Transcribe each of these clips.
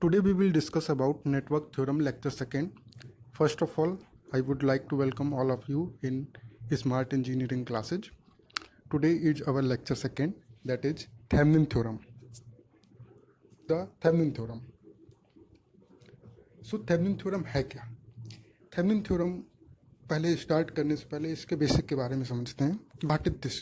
Today we will discuss about network theorem lecture second. First of all, I would like to welcome all of you in smart engineering classes. Today is our lecture second, that is Thevenin theorem. The Thevenin theorem. So Thevenin theorem है क्या? Thevenin theorem पहले start करने से पहले इसके basic के बारे में समझते हैं. What is this?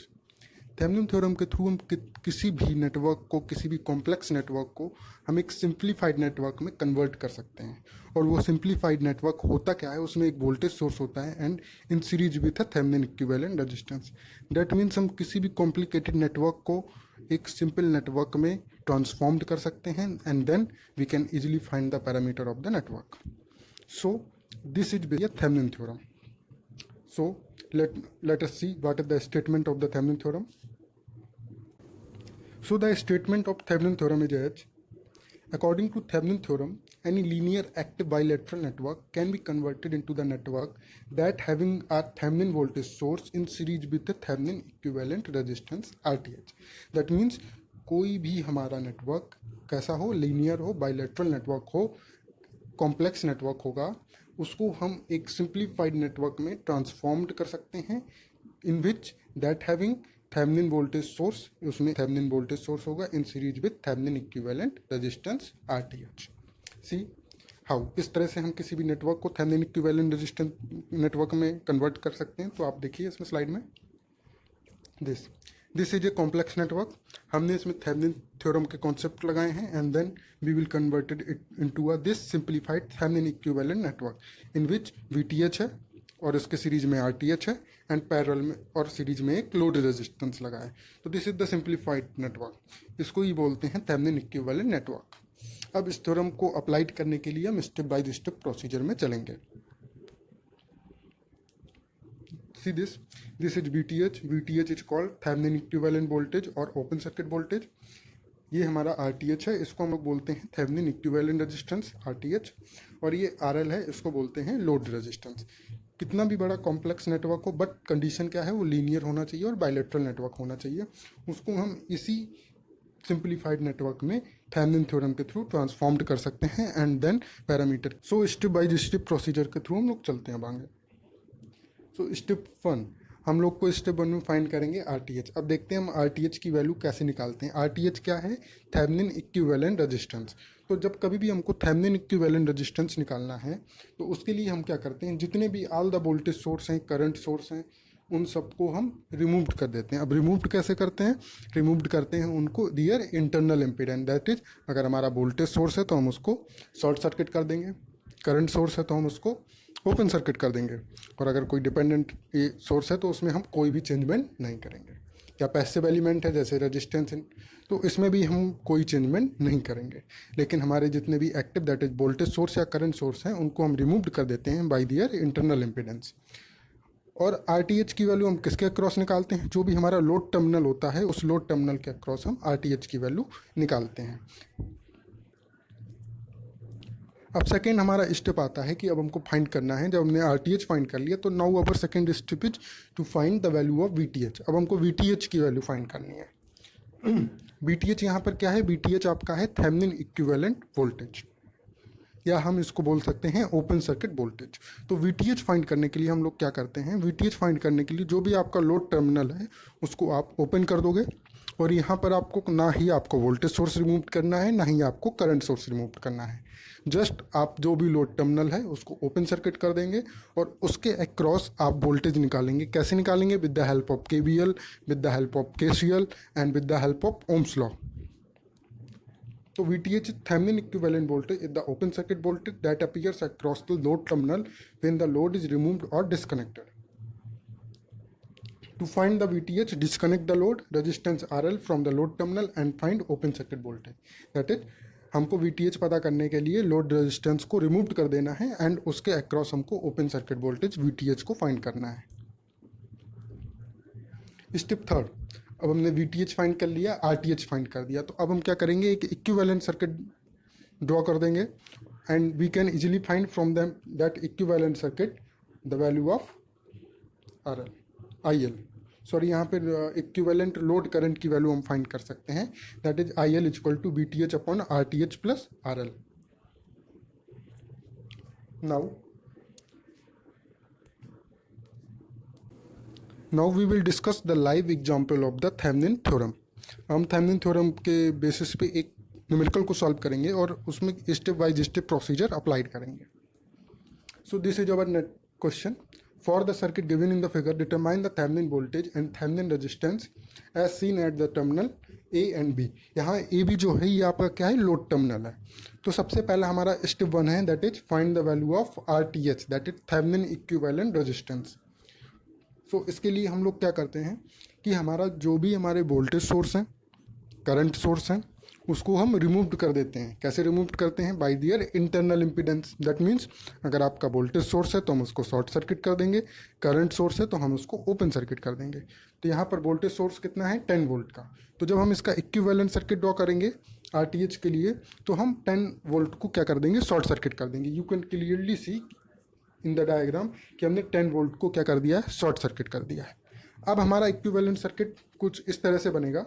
Thevenin theorem के थ्रू हम किसी भी नेटवर्क को, किसी भी कॉम्प्लेक्स नेटवर्क को हम एक सिंप्लीफाइड नेटवर्क में कन्वर्ट कर सकते हैं. और वो सिंप्लीफाइड नेटवर्क होता क्या है, उसमें एक वोल्टेज सोर्स होता है and in series with a Thevenin equivalent resistance. That means हम किसी भी कॉम्प्लिकेटेड नेटवर्क को एक सिंपल नेटवर्क में ट्रांसफॉर्म्ड कर सकते हैं and then we can easily find the parameter of the network. So this is basically Thevenin theorem. So let us see what is the statement of the Thevenin theorem. So the statement of Thevenin theorem is as, according to Thevenin theorem, any linear active bilateral network can be converted into the network that having a Thevenin voltage source in series with the Thevenin equivalent resistance RTH. That means कोई भी हमारा network कैसा हो, linear हो, bilateral network हो, complex network होगा, उसको हम एक सिंप्लीफाइड नेटवर्क में ट्रांसफॉर्म्ड कर सकते हैं in which that having Thevenin voltage source. उसमें थेवेनिन वोल्टेज सोर्स होगा in series with Thevenin equivalent resistance RTH. See how, किस तरह से हम किसी भी नेटवर्क को थेवेनिन इक्विवेलेंट रेजिस्टेंस नेटवर्क में कन्वर्ट कर सकते हैं. तो आप देखिए इसमें स्लाइड में this is a complex network. हमने इसमें थेवेनिन थ्योरम के कॉन्सेप्ट लगाए हैं and then we will converted it into this simplified Thevenin equivalent network in which VTH है और इसके सीरीज में RTH है एंड पैरेलल में और सीरीज में एक लोड रेजिस्टेंस लगा है. तो this is the simplified network. इसको ही बोलते हैं थेवेनिन इक्विवेलेंट नेटवर्क. अब इस थ्योरम को अप्लाइड करने के लिए हम स्टेप बाय स्टेप प्रोसीजर में चलेंगे. See this is VTH is called Thevenin equivalent voltage और open circuit voltage. ये हमारा RTH है, इसको हम लोग बोलते हैं Thevenin equivalent resistance RTH. और ये RL है, इसको बोलते हैं लोड रेजिस्टेंस. कितना भी बड़ा कॉम्प्लेक्स नेटवर्क हो, बट कंडीशन क्या है, वो लीनियर होना चाहिए और बाइलेटरल नेटवर्क होना चाहिए. उसको हम इसी सिंप्लीफाइड नेटवर्क में थेवेनिन थ्योरम के थ्रू ट्रांसफॉर्म्ड कर सकते हैं and then parameter. So step by step procedure के थ्रू हम लोग चलते हैं आगे. तो स्टेप 1 हम लोग को स्टेप 1 में फाइंड करेंगे RTH. अब देखते हैं हम RTH की वैल्यू कैसे निकालते हैं. RTH क्या है? Thevenin equivalent resistance. तो जब कभी भी हमको थेवेनिन इक्विवेलेंट रेजिस्टेंस निकालना है तो उसके लिए हम क्या करते हैं, जितने भी ऑल द वोल्टेज सोर्स हैं, करंट सोर्स हैं, उन सबको हम रिमूव्ड कर देते हैं. अब रिमूव्ड कैसे करते हैं? रिमूव्ड करते हैं उनको दियर इंटरनल इम्पीडेंस. दैट इज, अगर हमारा वोल्टेज सोर्स है तो हम उसको शॉर्ट सर्किट कर देंगे, करंट सोर्स है तो हम उसको ओपन सर्किट कर देंगे, और अगर कोई डिपेंडेंट सोर्स है तो उसमें हम कोई भी चेंजमेंट नहीं करेंगे. या पैसिव एलिमेंट है जैसे रेजिस्टेंस, तो इसमें भी हम कोई चेंजमेंट नहीं करेंगे. लेकिन हमारे जितने भी active that is voltage source या करंट सोर्स हैं उनको हम रिमूव कर देते हैं बाय दियर इंटरनल इम्पीडेंस. और RTH की वैल्यू हम किसके अक्रॉस निकालते हैं? जो भी हमारा लोड टर्मिनल होता है उस लोड टर्मिनल के अक्रॉस हम RTH की वैल्यू निकालते हैं. अब सेकेंड हमारा स्टेप आता है कि अब हमको फाइंड करना है. जब हमने RTH फाइंड कर लिया तो now our second step is to find the value of VTH. अब हमको VTH की वैल्यू फाइंड करनी है. VTH यहाँ पर क्या है? VTH आपका है थेवेनिन इक्विवेलेंट वोल्टेज, या हम इसको बोल सकते हैं ओपन सर्किट वोल्टेज. तो VTH फाइंड करने के लिए हम लोग क्या करते हैं? VTH फाइंड करने के लिए जो भी आपका लोड टर्मिनल है उसको आप ओपन कर दोगे, और यहाँ पर आपको ना ही आपको वोल्टेज सोर्स रिमूव करना है, ना ही आपको करंट सोर्स रिमूव करना है. जस्ट आप जो भी लोड टर्मिनल है उसको ओपन सर्किट कर देंगे और उसके अक्रॉस आप वोल्टेज निकालेंगे. कैसे निकालेंगे? With the help of KVL, with the help of KCL and with the help of Ohm's law. So VTH is Thevenin equivalent voltage is the open circuit voltage that appears across the load terminal when the load is removed or disconnected. To find the VTH, disconnect the load resistance RL from the load terminal and find open circuit voltage. That is, हमको VTH पता करने के लिए load resistance को remove कर देना है and उसके अक्रॉस हमको ओपन सर्किट वोल्टेज VTH को फाइंड करना है. स्टेप 3, अब हमने VTH फाइंड कर लिया, RTH फाइंड कर दिया, तो अब हम क्या करेंगे? एक इक्विवेलेंट सर्किट ड्रॉ कर देंगे and we can easily find from them that equivalent circuit the value of IL. Sorry, यहाँ पर इक्विवेलेंट लोड करंट की वैल्यू हम फाइंड कर सकते हैं. That is IL equal to VTH upon RTH plus RL. Now we will discuss the live example of the Thevenin theorem. हम Thevenin theorem के basis पे एक न्यूमेरिकल को सॉल्व करेंगे और उसमें step by step procedure applied करेंगे। So this is our question. For the circuit given in the figure determine the Thevenin voltage and Thevenin resistance as seen at the terminal A and B. यहाँ A B जो है ये आपका क्या है, load terminal है। तो सबसे पहला हमारा स्टेप 1 है, that is find the value of R T H, that is Thevenin equivalent resistance. So इसके लिए हम लोग क्या करते हैं कि हमारा जो भी हमारे वोल्टेज सोर्स हैं, करंट सोर्स हैं, उसको हम रिमूव कर देते हैं। कैसे रिमूव करते हैं? By their internal impedance. That means अगर आपका वोल्टेज सोर्स है तो हम उसको शॉर्ट सर्किट कर देंगे, करंट सोर्स है तो हम उसको ओपन सर्किट कर देंगे। तो यहाँ पर वोल्टेज सोर्स कितना है, 10 वोल्ट का। तो जब हम इसका इक्विवेलेंट सर्किट ड्रॉ करेंगे RTH के लिए, तो हम 10 वोल्ट को क्या कर देंगे, शॉर्ट सर्किट कर देंगे। You can clearly see in the diagram कि हमने 10 वोल्ट को क्या कर दिया है, शॉर्ट सर्किट कर दिया है। अब हमारा इक्विवेलेंट सर्किट कुछ इस तरह से बनेगा।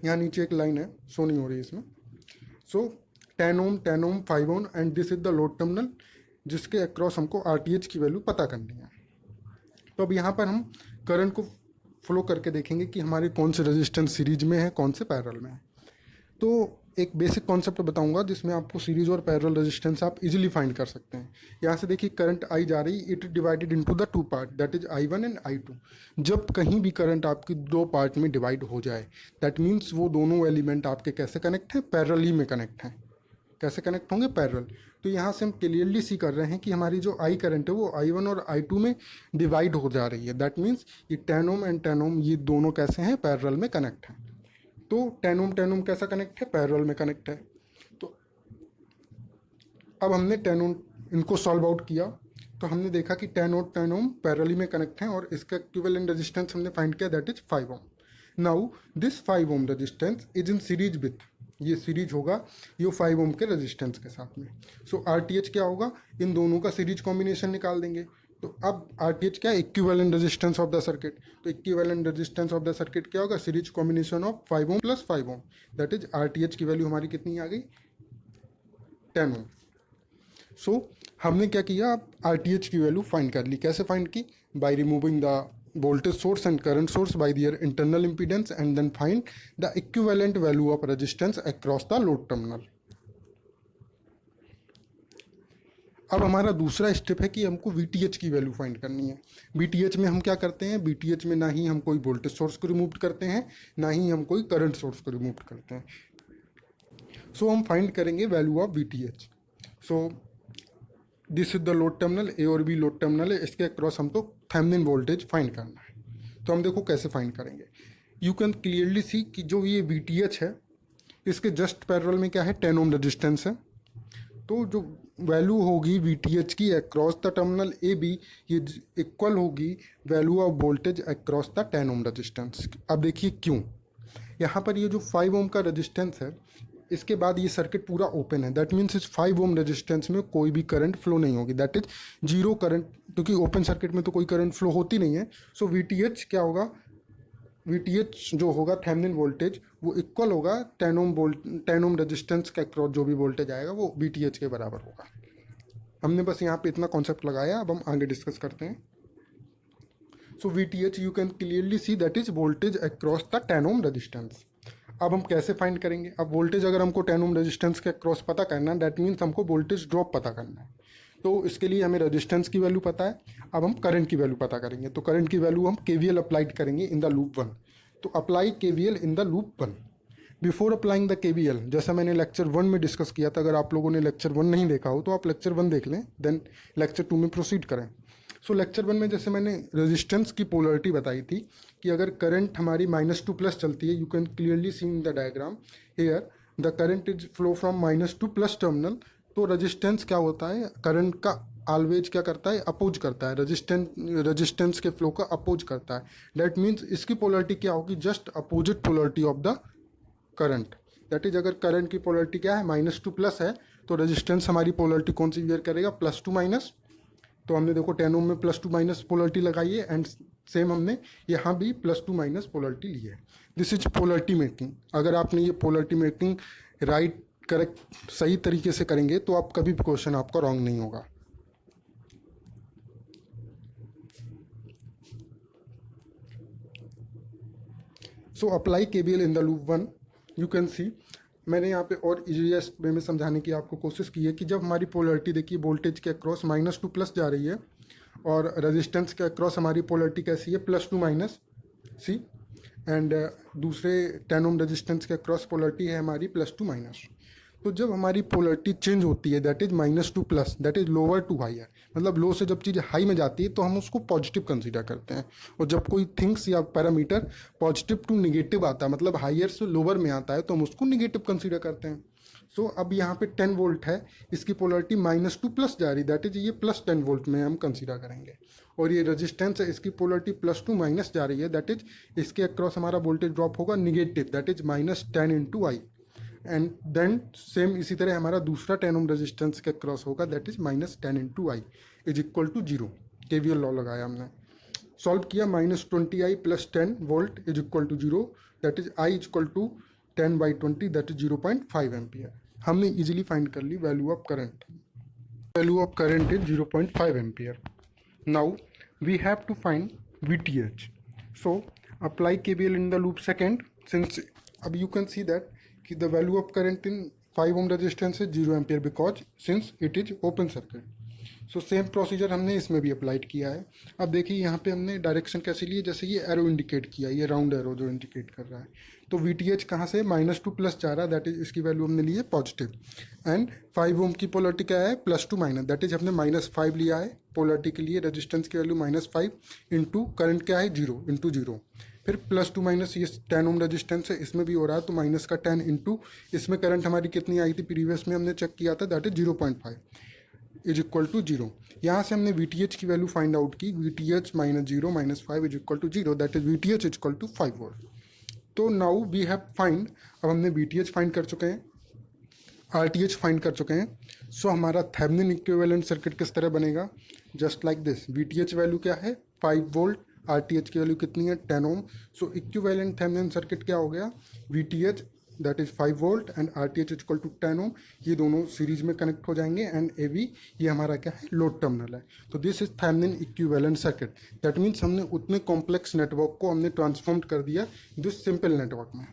यहाँ नीचे एक लाइन है, शो नहीं हो रही इसमें। सो 10 ओम 10 ओम 5 ohm and this is the load terminal जिसके अक्रॉस हमको RTH की वैल्यू पता करनी है। तो अब यहाँ पर हम करंट को फ्लो करके देखेंगे कि हमारे कौन से रेजिस्टेंस सीरीज में है, कौन से पैरेलल में है। तो एक बेसिक कॉन्सेप्ट बताऊंगा जिसमें आपको सीरीज और पैरेलल रेजिस्टेंस आप इजीली फाइंड कर सकते हैं। यहाँ से देखिए करंट आई जा रही, it divided into the 2 part, that is I1 and I2। जब कहीं भी करंट आपकी 2 पार्ट में डिवाइड हो जाए, दैट मीन्स वो दोनों एलिमेंट आपके कैसे कनेक्ट हैं, पैरेलली में कनेक्ट हैं। कैसे कनेक्ट होंगे, पैरेलल। तो यहाँ से हम क्लियरली सी कर रहे हैं कि हमारी जो I करंट है वो I1 और I2 में डिवाइड हो जा रही है। दैट मीन्स ये 10 ओम एंड 10 ओम ये दोनों कैसे हैं, पैरेलल में कनेक्ट हैं। तो 10 ओम कैसा कनेक्ट है, पैरेलल में कनेक्ट है। तो अब हमने 10 ओम इनको सॉल्व आउट किया तो हमने देखा कि 10 और 10 ओम पैरेलली में कनेक्ट हैं और इसका इक्विवेलेंट रेजिस्टेंस हमने फाइंड किया, that is 5 ohm. Now this 5 ohm resistance is in series with, ये सीरीज होगा ये 5 ओम के रेजिस्टेंस के साथ में। सो RTH क्या होगा, इन दोनों का सीरीज कॉम्बिनेशन निकाल देंगे। तो अब RTH क्या है, equivalent resistance of the circuit. तो equivalent resistance of the circuit क्या होगा, series combination of 5 ohm plus 5 ohm, that is RTH की वैल्यू हमारी कितनी आ गई, 10 ओम। सो हमने क्या किया, अब RTH की वैल्यू फाइंड कर ली। कैसे फाइंड की, by removing the voltage source and current source by their internal impedance and then find the equivalent value of resistance across the load terminal। अब हमारा दूसरा स्टेप है कि हमको VTH की वैल्यू फाइंड करनी है। VTH में हम क्या करते हैं, VTH में ना ही हम कोई वोल्टेज सोर्स को रिमूव करते हैं, ना ही हम कोई करंट सोर्स को रिमूव करते हैं। सो हम फाइंड करेंगे value of VTH। So this is the load terminal, A और बी लोड टर्मिनल है, इसके अक्रॉस हमको थेवेनिन वोल्टेज फाइंड करना है। तो हम देखो कैसे फाइंड करेंगे। यू कैन क्लियरली सी कि जो ये VTH है इसके जस्ट पैरेलल में क्या है, 10 ओम रेजिस्टेंस है। तो जो वैल्यू होगी VTH की across the terminal A B, ये इक्वल होगी value of voltage across the 10 ohm resistance. अब देखिए क्यों, यहाँ पर ये जो 5 ओम का रेजिस्टेंस है इसके बाद ये सर्किट पूरा ओपन है। दैट मीन्स इस 5 ओम रेजिस्टेंस में कोई भी करंट फ्लो नहीं होगी, दैट इज जीरो करंट, क्योंकि ओपन सर्किट में तो कोई करंट फ्लो होती नहीं है। सो VTH क्या होगा, VTH जो होगा थेवेनिन वोल्टेज वो इक्वल होगा 10 ओम रेजिस्टेंस के अक्रॉस जो भी वोल्टेज आएगा वो VTH के बराबर होगा। हमने बस यहाँ पे इतना कॉन्सेप्ट लगाया, अब हम आगे डिस्कस करते हैं। सो VTH you can clearly see that is voltage across the 10 ohm resistance. अब हम कैसे फाइंड करेंगे, अब वोल्टेज अगर हमको 10 ओम रेजिस्टेंस के अक्रॉस पता करना है, दैट मीन्स हमको वोल्टेज ड्रॉप पता करना है। तो इसके लिए हमें रेजिस्टेंस की वैल्यू पता है, अब हम करंट की वैल्यू पता करेंगे। तो करंट की वैल्यू हम KVL अप्लाइड करेंगे इन द लूप 1। तो apply KVL in the loop 1। Before applying the KVL, जैसा मैंने लेक्चर 1 में डिस्कस किया था, अगर आप लोगों ने लेक्चर 1 नहीं देखा हो तो आप लेक्चर 1 देख लें, देन लेक्चर 2 में प्रोसीड करें। सो लेक्चर 1 में जैसे मैंने रेजिस्टेंस की पोलरिटी बताई थी कि अगर करंट हमारी -2 प्लस चलती है, you can clearly see in the diagram here the current is flow from -2 plus terminal. तो रेजिस्टेंस क्या होता है, करंट का ऑलवेज क्या करता है, अपोज करता है, रेजिस्टेंस के फ्लो का अपोज करता है। दैट मीन्स इसकी पोलरिटी क्या होगी, just opposite polarity of the current. That is अगर करंट की पोलरिटी क्या है, -2 प्लस है, तो रेजिस्टेंस हमारी पोलरिटी कौन सी वेयर करेगा, +2 माइनस। तो हमने देखो 10 ओम में +2 माइनस पोलरिटी लगाई है एंड सेम हमने यहाँ भी +2 माइनस पोलरिटी ली है। This is polarity making. अगर आपने ये पोलरिटी मेकिंग राइट करेक्ट सही तरीके से करेंगे तो आप कभी भी क्वेश्चन आपका रॉन्ग नहीं होगा। So apply KBL in the loop 1, you can see मैंने यहाँ पे और इजीएस्ट वे में समझाने की आपको कोशिश की है कि जब हमारी पोलरिटी देखिए वोल्टेज के अक्रॉस -2 प्लस जा रही है और रेजिस्टेंस के अक्रॉस हमारी पोलरिटी कैसी है +2 माइनस सी, एंड दूसरे 10 ओम रेजिस्टेंस के अक्रॉस पोलरिटी है हमारी +2 माइनस। तो जब हमारी पोलरिटी चेंज होती है that is -2 plus, that is lower to higher, मतलब लो से जब चीज़ हाई में जाती है तो हम उसको पॉजिटिव कंसीडर करते हैं, और जब कोई थिंग्स या पैरामीटर पॉजिटिव टू निगेटिव आता है मतलब हायर से लोअर में आता है तो हम उसको निगेटिव कंसीडर करते हैं। सो अब यहाँ पे 10 वोल्ट है, इसकी पोलरिटी -2 प्लस जा रही, दैट इज ये +10 वोल्ट में हम कंसीडर करेंगे। और ये रेजिस्टेंस है, इसकी पोलरिटी +2 माइनस जा रही है, दैट इज इसके अक्रॉस हमारा वोल्टेज ड्रॉप होगा negative, that is -10 × I। And then same इसी तरह हमारा दूसरा 10 ओम रेजिस्टेंस के क्रॉस होगा, that is -10 × I is equal to 0। KVL law लगाया हमने, सॉल्व किया, -20I + 10 volt is equal to 0, that is I is equal to 10/20, that is 0.5 ampere. हमने इजीली फाइंड कर ली value of current. Value of current is 0.5 ampere. Now we have to find VTH। So apply KVL in the loop second, since अब you can see that कि the value of current in 5 ohm resistance is 0 ampere because since it is open circuit। So same procedure हमने इसमें भी applied किया है। अब देखिए यहाँ पे हमने डायरेक्शन कैसे लिए, जैसे ये एरो इंडिकेट किया, ये राउंड एरो जो इंडिकेट कर रहा है, तो VTH कहाँ से -2 प्लस जा रहा है, दैट इज इसकी वैल्यू हमने ली है पॉजिटिव, एंड 5 ओम की पोलरिटी क्या है +2 माइनस, दैट इज हमने -5 लिया है पोलरिटी के लिए, रेजिस्टेंस की वैल्यू -5 इंटू करंट क्या है 0 × 0, फिर +2 माइनस ये 10 ओम रेजिस्टेंस है, इसमें भी हो रहा है तो माइनस का 10 इंटू इसमें करंट हमारी कितनी आई थी प्रीवियस में हमने चेक किया था, that is 0.5 is equal to 0। यहाँ से हमने VTH की वैल्यू फाइंड आउट की, VTH -0 -5 is equal to 0, that is VTH is equal to 5 volt. तो नाउ वी हैव फाइंड, अब हमने VTH फाइंड कर चुके हैं, RTH फाइंड कर चुके हैं। सो हमारा थेवेनिन इक्विवेलेंट सर्किट किस तरह बनेगा, just like this. VTH value क्या है 5 वोल्ट, RTH की वैल्यू कितनी है 10 ohm. So equivalent Thevenin circuit क्या हो गया, VTH that is 5 volt and RTH equal to 10 ohm, ये दोनों सीरीज में कनेक्ट हो जाएंगे, एंड AV ये हमारा क्या है लोड टर्मिनल है। तो this is Thevenin equivalent circuit, that means हमने उतने कॉम्प्लेक्स नेटवर्क को हमने ट्रांसफॉर्म कर दिया दिस सिंपल नेटवर्क में।